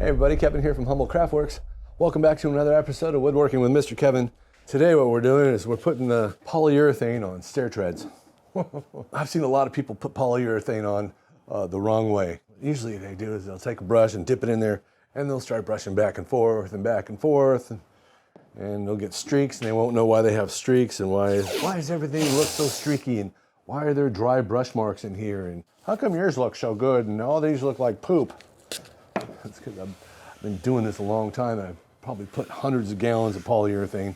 Hey everybody, Kevin here from HumboldtCraftworks. Welcome back to another episode of Woodworking with Mr. Kevin. Today what we're doing is we're putting the polyurethane on stair treads. I've seen a lot of people put polyurethane on the wrong way. Usually what they do is they'll take a brush and dip it in there and they'll start brushing back and forth and back and forth and they'll get streaks and they won't know why they have streaks and why does everything look so streaky and why are there dry brush marks in here and how come yours look so good and all these look like poop? That's because I've been doing this a long time. I've probably put hundreds of gallons of polyurethane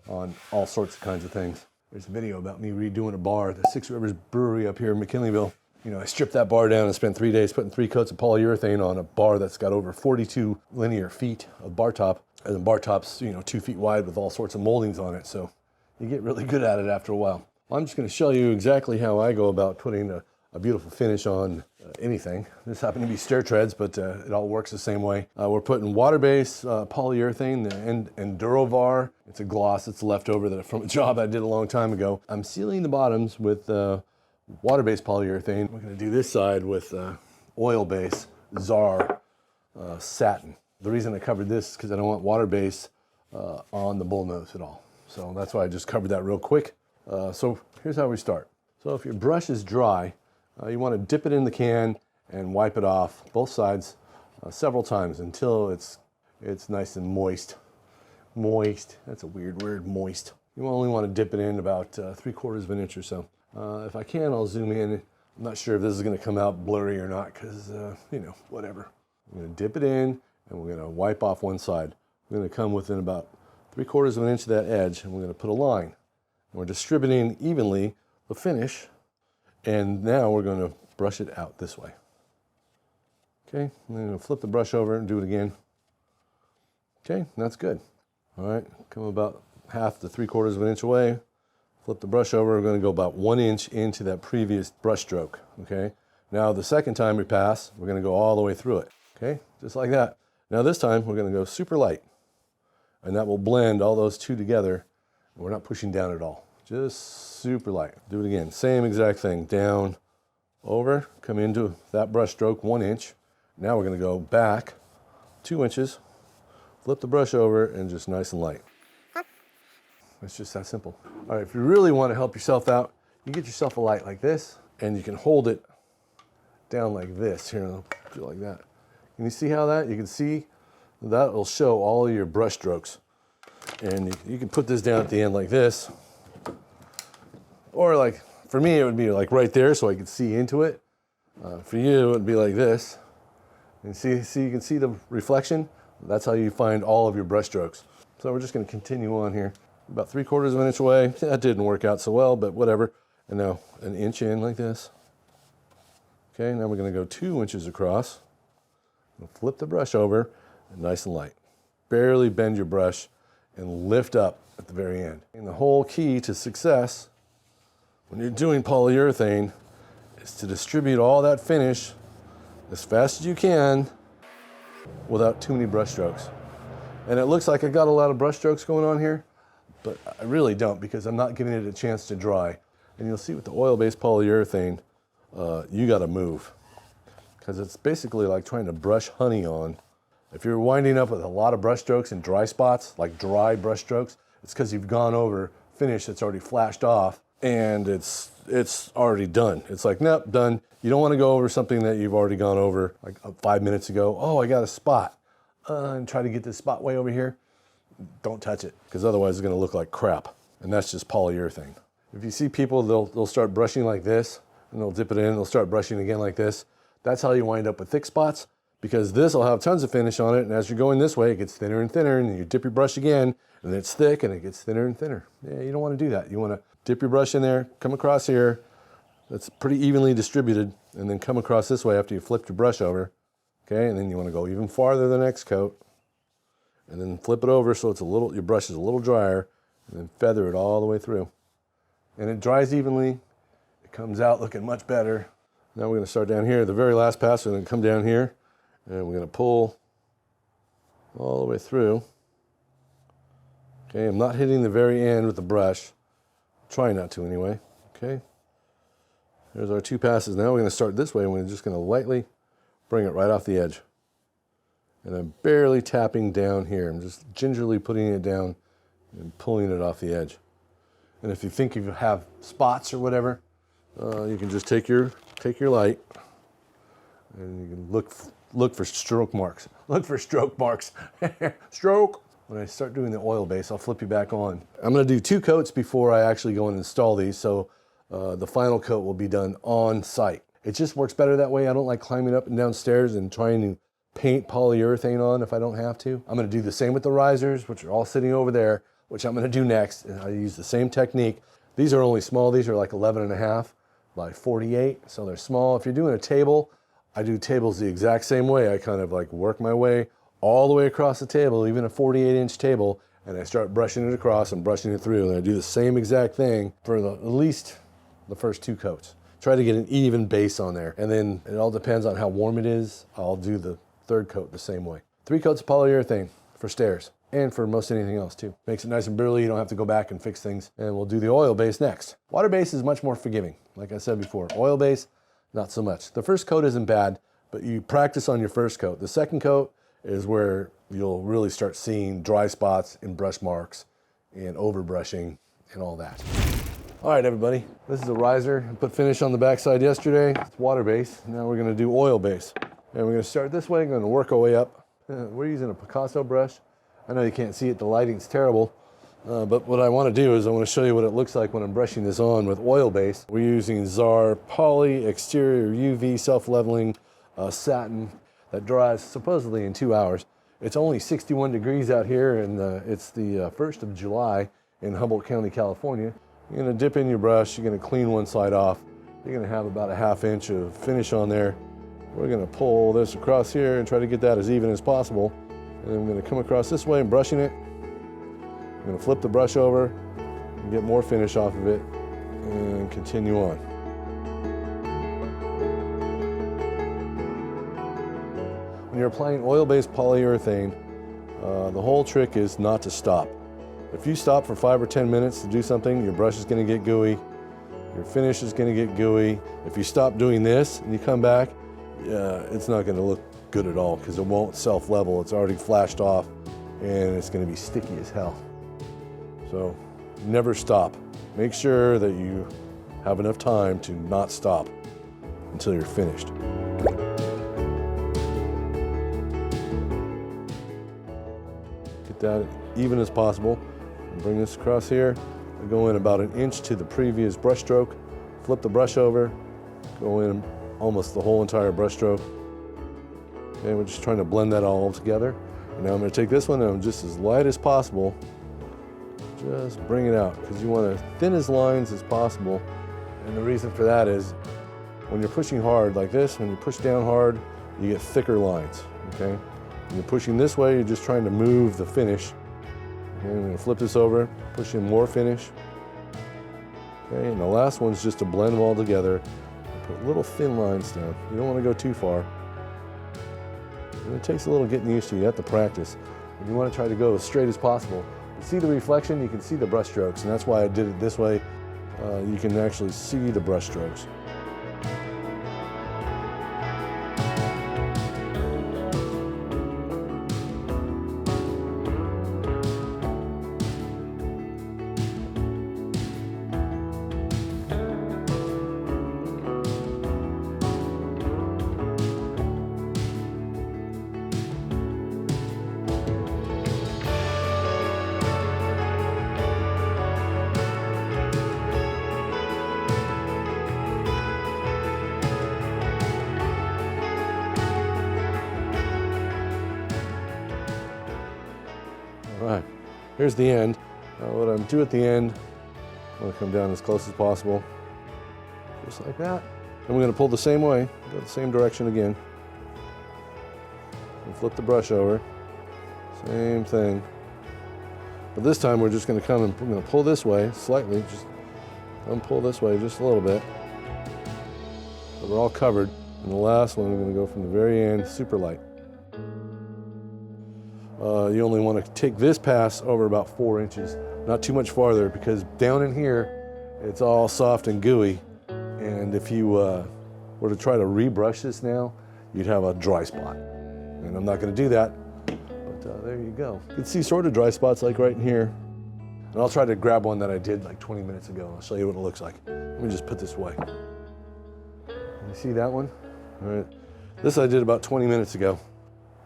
on all sorts of kinds of things. There's a video about me redoing a bar at the Six Rivers Brewery up here in McKinleyville. You know, I stripped that bar down and spent 3 days putting 3 coats of polyurethane on a bar that's got over 42 linear feet of bar top. And the bar top's, 2 feet wide with all sorts of moldings on it. So you get really good at it after a while. I'm just going to show you exactly how I go about putting a beautiful finish on anything. This happened to be stair treads, but it all works the same way. We're putting water-based polyurethane, the Endurovar. It's a gloss that's left over from a job I did a long time ago. I'm sealing the bottoms with water-based polyurethane. We're going to do this side with oil-based Czar satin. The reason I covered this is because I don't want water-based on the bullnose at all. So that's why I just covered that real quick. So here's how we start. So if your brush is dry, you want to dip it in the can and wipe it off both sides several times until it's nice and moist. Moist, that's a weird word, moist. You only want to dip it in about 3/4 of an inch or so. If I can, I'll zoom in. I'm not sure if this is going to come out blurry or not because, whatever. I'm going to dip it in and we're going to wipe off one side. We're going to come within about 3/4 of an inch of that edge and we're going to put a line. And we're distributing evenly the finish. And now we're going to brush it out this way. Okay, I'm going to flip the brush over and do it again. Okay, that's good. All right, come about 1/2 to 3/4 of an inch away. Flip the brush over. We're going to go about 1 inch into that previous brush stroke. Okay, now the second time we pass, we're going to go all the way through it. Okay, just like that. Now this time we're going to go super light. And that will blend all those two together. And we're not pushing down at all. Just super light. Do it again. Same exact thing. Down, over, come into that brush stroke 1 inch. Now we're going to go back 2 inches, flip the brush over, and just nice and light. It's just that simple. All right, if you really want to help yourself out, you get yourself a light like this, and you can hold it down like this. Here, I'll do it like that. Can you see how that? You can see that will show all of your brush strokes. And you can put this down at the end like this. Or like, for me, it would be like right there so I could see into it. For you, it would be like this. And see, you can see the reflection? That's how you find all of your brush strokes. So we're just going to continue on here. About 3/4 of an inch away. That didn't work out so well, but whatever. And now 1 inch in like this. Okay, now we're going to go 2 inches across. We'll flip the brush over, and nice and light. Barely bend your brush and lift up at the very end. And the whole key to success when you're doing polyurethane is to distribute all that finish as fast as you can without too many brush strokes. And it looks like I got a lot of brush strokes going on here, but I really don't because I'm not giving it a chance to dry. And you'll see with the oil-based polyurethane, you gotta move because it's basically like trying to brush honey on. If you're winding up with a lot of brush strokes and dry spots, like dry brush strokes, it's because you've gone over finish that's already flashed off and it's already done. It's like, nope, done. You don't want to go over something that you've already gone over like 5 minutes ago. Oh, I got a spot. And try to get this spot way over here. Don't touch it because otherwise it's going to look like crap. And that's just polyurethane. If you see people, they'll start brushing like this and they'll dip it in. They'll start brushing again like this. That's how you wind up with thick spots. Because this will have tons of finish on it, and as you're going this way, it gets thinner and thinner, and then you dip your brush again, and then it's thick, and it gets thinner and thinner. Yeah, you don't want to do that. You want to dip your brush in there, come across here, that's pretty evenly distributed, and then come across this way after you flipped your brush over, okay, and then you want to go even farther the next coat, and then flip it over so it's your brush is a little drier, and then feather it all the way through. And it dries evenly, it comes out looking much better. Now we're going to start down here. The very last pass, we're going to come down here. And we're going to pull all the way through. Okay, I'm not hitting the very end with the brush. Try not to anyway. Okay. There's our 2 passes. Now we're going to start this way and we're just going to lightly bring it right off the edge. And I'm barely tapping down here. I'm just gingerly putting it down and pulling it off the edge. And if you think you have spots or whatever, you can just take your light and you can look for stroke marks. Look for stroke marks. Stroke. When I start doing the oil base, I'll flip you back on. I'm going to do 2 coats before I actually go and install these, so the final coat will be done on site. It just works better that way. I don't like climbing up and down stairs and trying to paint polyurethane on if I don't have to. I'm going to do the same with the risers, which are all sitting over there, which I'm going to do next. And I use the same technique. These are only small. These are like 11.5 by 48, so they're small. If you're doing a table, I do tables the exact same way. I kind of like work my way all the way across the table, even a 48-inch table, and I start brushing it across and brushing it through. And I do the same exact thing for at least the first 2 coats. Try to get an even base on there. And then it all depends on how warm it is. I'll do the 3rd coat the same way. 3 coats of polyurethane for stairs and for most anything else too. Makes it nice and brittle. You don't have to go back and fix things. And we'll do the oil base next. Water base is much more forgiving. Like I said before, oil base, not so much. The first coat isn't bad, but you practice on your first coat. The second coat is where you'll really start seeing dry spots and brush marks and overbrushing and all that. All right, everybody, this is a riser. I put finish on the backside yesterday. It's water base. Now we're gonna do oil base. And we're gonna start this way, gonna work our way up. We're using a Picasso brush. I know you can't see it, the lighting's terrible. But what I wanna do is I wanna show you what it looks like when I'm brushing this on with oil base. We're using Czar Poly Exterior UV Self-Leveling Satin that dries supposedly in 2 hours. It's only 61 degrees out here, and it's the 1st of July in Humboldt County, California. You're gonna dip in your brush, you're gonna clean one side off. You're gonna have about a 1/2 inch of finish on there. We're gonna pull this across here and try to get that as even as possible. And then I'm gonna come across this way and brushing it. I'm gonna flip the brush over and get more finish off of it and continue on. When you're applying oil-based polyurethane, the whole trick is not to stop. If you stop for 5 or 10 minutes to do something, your brush is going to get gooey, your finish is going to get gooey. If you stop doing this and you come back, it's not going to look good at all because it won't self-level. It's already flashed off and it's going to be sticky as hell. So never stop. Make sure that you have enough time to not stop until you're finished. Get that even as possible. Bring this across here. We go in about 1 inch to the previous brush stroke. Flip the brush over. Go in almost the whole entire brush stroke. Okay, we're just trying to blend that all together. And now I'm going to take this one and I'm just as light as possible. Just bring it out because you want to thin as lines as possible. And the reason for that is when you're pushing hard like this, when you push down hard, you get thicker lines. Okay? When you're pushing this way, you're just trying to move the finish. Okay, I'm going to flip this over, push in more finish. Okay, and the last one's just to blend them all together. Put little thin lines down. You don't want to go too far. And it takes a little getting used to. You have to practice. And you want to try to go as straight as possible. You see the reflection, you can see the brush strokes, and that's why I did it this way. You can actually see the brush strokes. All right, here's the end. What I'm doing at the end, I'm going to come down as close as possible, just like that. And we're going to pull the same way, go the same direction again. And flip the brush over, same thing. But this time we're just going to come and we're going to pull this way slightly, just pull this way just a little bit. So we're all covered. And the last one, we're going to go from the very end, super light. You only want to take this pass over about 4 inches, not too much farther, because down in here, it's all soft and gooey. And if you were to try to rebrush this now, you'd have a dry spot. and I'm not going to do that. But there you go. You can see sort of dry spots like right in here. And I'll try to grab one that I did like 20 minutes ago. I'll show you what it looks like. Let me just put this away. You see that one? All right. This I did about 20 minutes ago.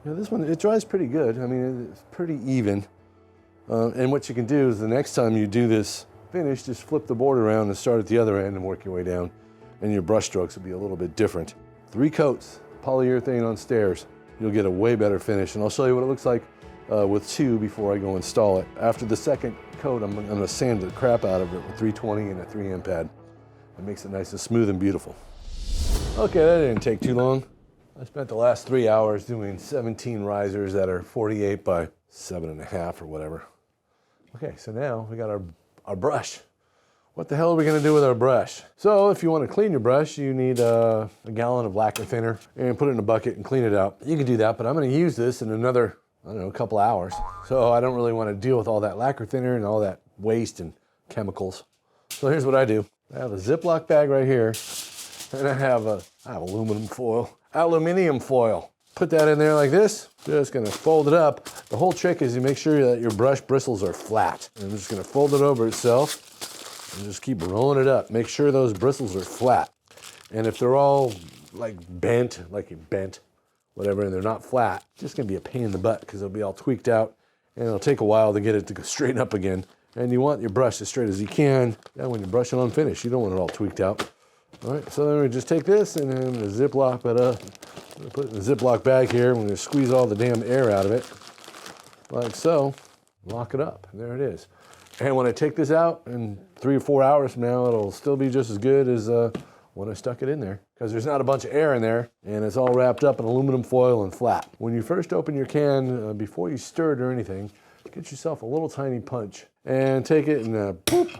Yeah, this one, it dries pretty good. I mean, it's pretty even. And what you can do is the next time you do this finish, just flip the board around and start at the other end and work your way down. And your brush strokes will be a little bit different. 3 coats, polyurethane on stairs. You'll get a way better finish. And I'll show you what it looks like with 2 before I go install it. After the second coat, I'm gonna sand the crap out of it with 320 and a 3M pad. It makes it nice and smooth and beautiful. Okay, that didn't take too long. I spent the last 3 hours doing 17 risers that are 48 by 7.5 or whatever. Okay, so now we got our brush. What the hell are we gonna do with our brush? So if you wanna clean your brush, you need a gallon of lacquer thinner and put it in a bucket and clean it out. You can do that, but I'm gonna use this in another, I don't know, a couple hours. So I don't really wanna deal with all that lacquer thinner and all that waste and chemicals. So here's what I do. I have a Ziploc bag right here, and I have aluminum foil. Put that in there like this. Just gonna fold it up. The whole trick is you make sure that your brush bristles are flat. And I'm just gonna fold it over itself and just keep rolling it up. Make sure those bristles are flat. And if they're all like bent, whatever, and they're not flat, it's just gonna be a pain in the butt because they'll be all tweaked out and it'll take a while to get it to go straighten up again. And you want your brush as straight as you can. And when you're brushing on finish, you don't want it all tweaked out. All right, so then we just take this and then Ziploc it up. Put it in a Ziploc bag here. We're gonna squeeze all the damn air out of it, like so. Lock it up, and there it is. And when I take this out in 3 or 4 hours from now, it'll still be just as good as when I stuck it in there, because there's not a bunch of air in there, and it's all wrapped up in aluminum foil and flat. When you first open your can, before you stir it or anything, get yourself a little tiny punch and take it and poke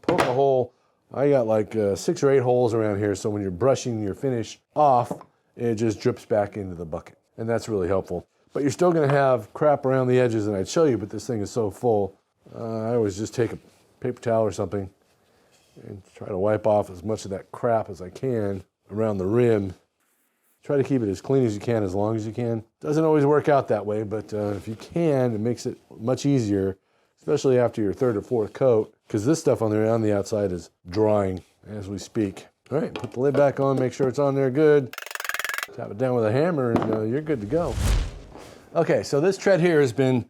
a hole. I got like 6 or 8 holes around here, so when you're brushing your finish off, it just drips back into the bucket. And that's really helpful. But you're still gonna have crap around the edges, and I'd show you, but this thing is so full. I always just take a paper towel or something and try to wipe off as much of that crap as I can around the rim. Try to keep it as clean as you can, as long as you can. Doesn't always work out that way, but if you can, it makes it much easier, especially after your 3rd or 4th coat, because this stuff on the outside is drying as we speak. All right, put the lid back on, make sure it's on there good. Tap it down with a hammer and you're good to go. Okay, so this tread here has been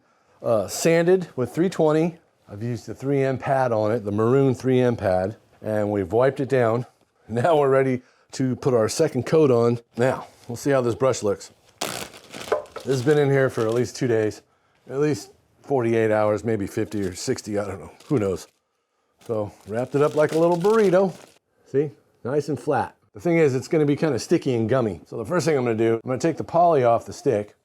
sanded with 320. I've used the 3M pad on it, the maroon 3M pad, and we've wiped it down. Now we're ready to put our 2nd coat on. Now, we'll see how this brush looks. This has been in here for at least 2 days, at least 48 hours, maybe 50 or 60, I don't know, who knows. So, wrapped it up like a little burrito. See, nice and flat. The thing is, it's gonna be kind of sticky and gummy. So the first thing I'm gonna do, I'm gonna take the poly off the stick.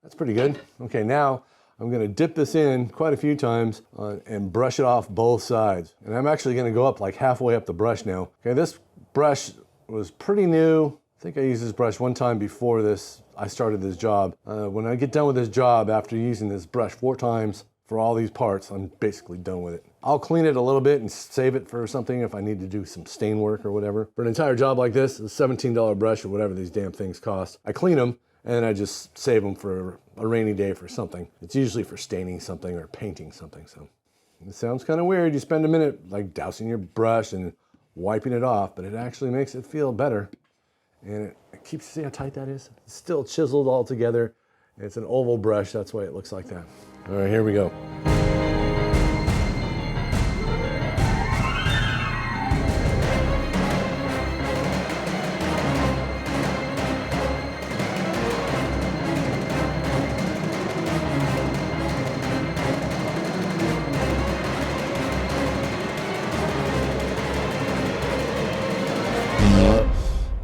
That's pretty good. Okay, now I'm gonna dip this in quite a few times and brush it off both sides. And I'm actually gonna go up like halfway up the brush now. Okay, this brush was pretty new. I think I used this brush one time before I started this job. When I get done with this job, after using this brush 4 times for all these parts, I'm basically done with it. I'll clean it a little bit and save it for something if I need to do some stain work or whatever. For an entire job like this, a $17 brush or whatever these damn things cost, I clean them and then I just save them for a rainy day for something. It's usually for staining something or painting something. So it sounds kind of weird. You spend a minute like dousing your brush and wiping it off, but it actually makes it feel better. And it keeps, see how tight that is? It's still chiseled all together. It's an oval brush, that's why it looks like that. All right, here we go.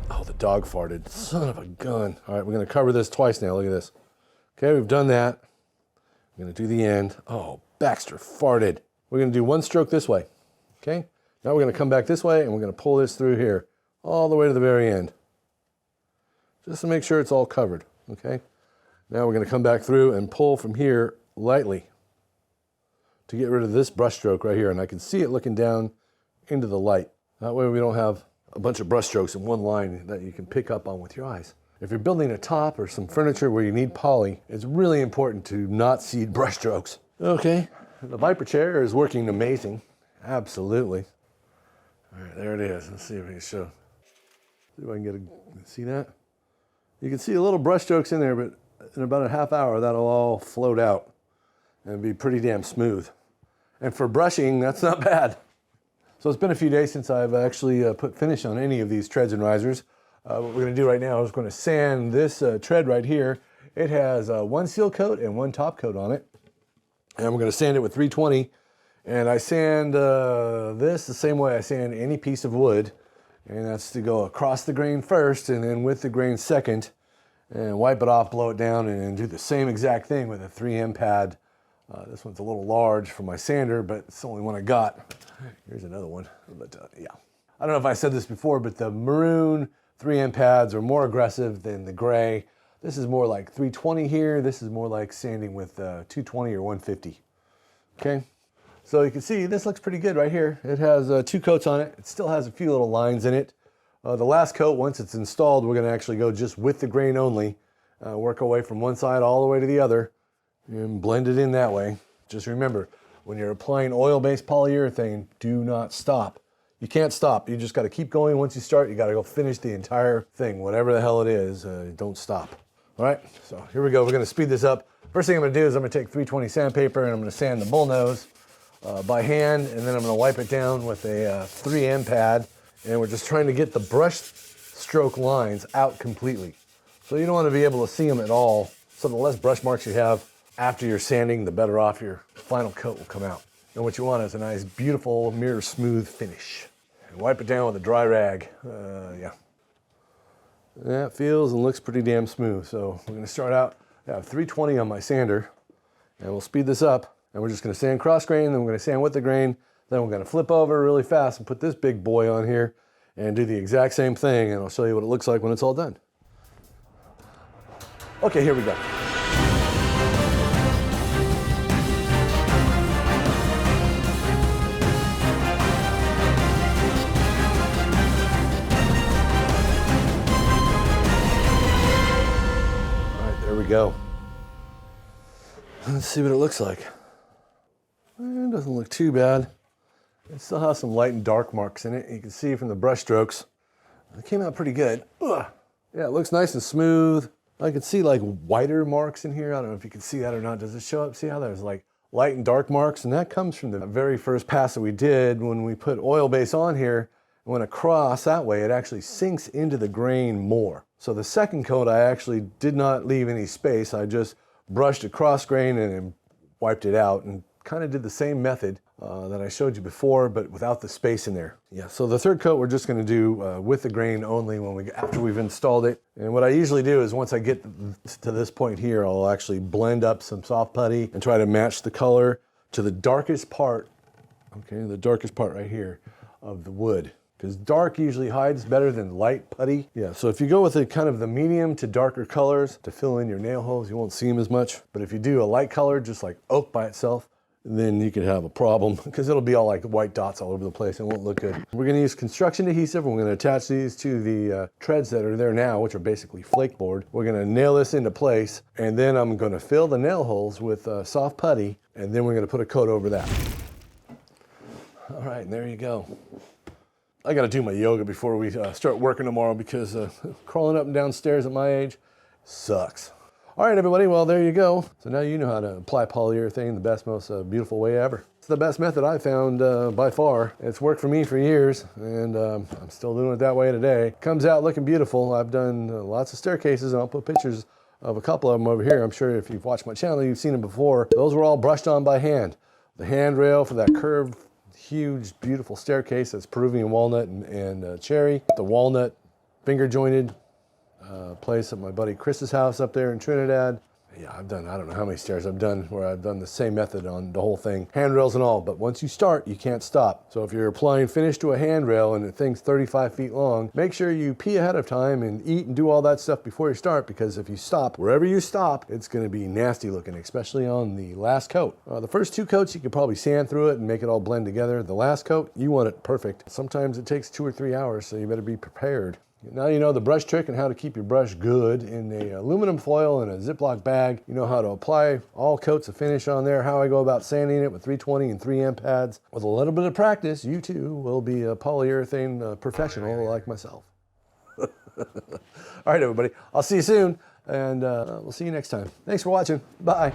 Oh, the dog farted. Son of a gun. All right, we're gonna cover this twice now. Look at this. Okay, we've done that. I'm gonna do the end. Oh, Baxter farted. We're gonna do 1 stroke this way. Okay, now we're gonna come back this way and we're gonna pull this through here all the way to the very end. Just to make sure it's all covered, okay? Now we're gonna come back through and pull from here lightly to get rid of this brush stroke right here. And I can see it looking down into the light. That way we don't have a bunch of brush strokes in one line that you can pick up on with your eyes. If you're building a top or some furniture where you need poly, it's really important to not seed brush strokes. Okay, the Viper chair is working amazing. Absolutely. All right, there it is. Let's see if we can show. See if I can see that? You can see a little brush strokes in there, but in about a half hour, that'll all float out and be pretty damn smooth. And for brushing, that's not bad. So it's been a few days since I've actually put finish on any of these treads and risers. What we're going to do right now is going to sand this tread right here. It has one seal coat and one top coat on it. And we're going to sand it with 320. And I sand this the same way I sand any piece of wood. And that's to go across the grain first and then with the grain second. And wipe it off, blow it down, and do the same exact thing with a 3M pad. This one's a little large for my sander, but it's the only one I got. Here's another one. But yeah. I don't know if I said this before, but the maroon 3M pads are more aggressive than the gray. This is more like 320 here. This is more like sanding with 220 or 150. Okay, so you can see this looks pretty good right here. It has 2 coats on it. It still has a few little lines in it. The last coat, once it's installed, we're going to actually go just with the grain only. Work our way from one side all the way to the other and blend it in that way. Just remember, when you're applying oil-based polyurethane, do not stop. You can't stop. You just got to keep going. Once you start, you got to go finish the entire thing, whatever the hell it is. Don't stop. All right, so here we go. We're going to speed this up. First thing I'm going to do is I'm going to take 320 sandpaper and I'm going to sand the bull nose by hand, and then I'm going to wipe it down with a 3M pad, and we're just trying to get the brush stroke lines out completely. So you don't want to be able to see them at all. So the less brush marks you have after you're sanding, the better off your final coat will come out. And what you want is a nice, beautiful, mirror smooth finish. And wipe it down with a dry rag. Yeah. That feels and looks pretty damn smooth. So we're going to start out. I have 320 on my sander, and we'll speed this up. And we're just going to sand cross grain, then we're going to sand with the grain. Then we're going to flip over really fast and put this big boy on here and do the exact same thing. And I'll show you what it looks like when it's all done. Okay, here we go. Go. Let's see what it looks like. It doesn't look too bad. It still has some light and dark marks in it. You can see from the brush strokes. It came out pretty good. Ugh. Yeah, it looks nice and smooth. I can see like whiter marks in here. I don't know if you can see that or not. Does it show up? See how there's like light and dark marks? And that comes from the very first pass that we did when we put oil base on here. And went across that way, it actually sinks into the grain more. So the second coat, I actually did not leave any space. I just brushed across grain and wiped it out and kind of did the same method that I showed you before, but without the space in there. Yeah, so the third coat we're just gonna do with the grain only after we've installed it. And what I usually do is once I get to this point here, I'll actually blend up some soft putty and try to match the color to the darkest part, okay, the darkest part right here of the wood. Because dark usually hides better than light putty. Yeah, so if you go with a kind of the medium to darker colors to fill in your nail holes, you won't see them as much. But if you do a light color, just like oak by itself, then you could have a problem because it'll be all like white dots all over the place and it won't look good. We're gonna use construction adhesive. We're gonna attach these to the treads that are there now, which are basically flake board. We're gonna nail this into place, and then I'm gonna fill the nail holes with soft putty, and then we're gonna put a coat over that. All right, and there you go. I got to do my yoga before we start working tomorrow because crawling up and down stairs at my age sucks. All right, everybody, well, there you go. So now you know how to apply polyurethane the best, most beautiful way ever. It's the best method I've found by far. It's worked for me for years, and I'm still doing it that way today. Comes out looking beautiful. I've done lots of staircases, and I'll put pictures of a couple of them over here. I'm sure if you've watched my channel, you've seen them before. Those were all brushed on by hand. The handrail for that curved, huge, beautiful staircase that's Peruvian walnut and cherry. The walnut finger jointed place at my buddy Chris's house up there in Trinidad. Yeah, I've done, I don't know how many stairs I've done where I've done the same method on the whole thing, handrails and all, but once you start, you can't stop. So if you're applying finish to a handrail and the thing's 35 feet long, make sure you pee ahead of time and eat and do all that stuff before you start, because if you stop, wherever you stop, it's gonna be nasty looking, especially on the last coat. The first 2 coats, you could probably sand through it and make it all blend together. The last coat, you want it perfect. Sometimes it takes 2 or 3 hours, so you better be prepared. Now you know the brush trick and how to keep your brush good in a aluminum foil and a Ziploc bag. You know how to apply all coats of finish on there, how I go about sanding it with 320 and 3M pads. With a little bit of practice, you too will be a polyurethane professional like myself. All right, everybody, I'll see you soon, and we'll see you next time. Thanks for watching. Bye.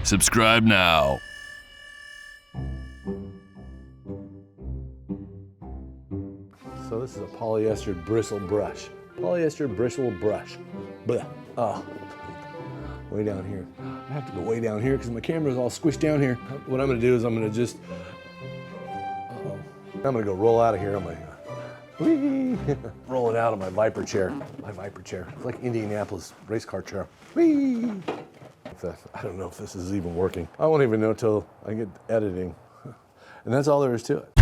Subscribe now. So this is a polyester bristle brush. Polyester bristle brush. Blah. Oh, way down here. I have to go way down here because my camera's all squished down here. What I'm gonna do is I'm gonna just, I'm gonna go roll out of here on my, whee! Roll it out of my Viper chair. My Viper chair. It's like Indianapolis race car chair. Whee! I don't know if this is even working. I won't even know till I get editing. And that's all there is to it.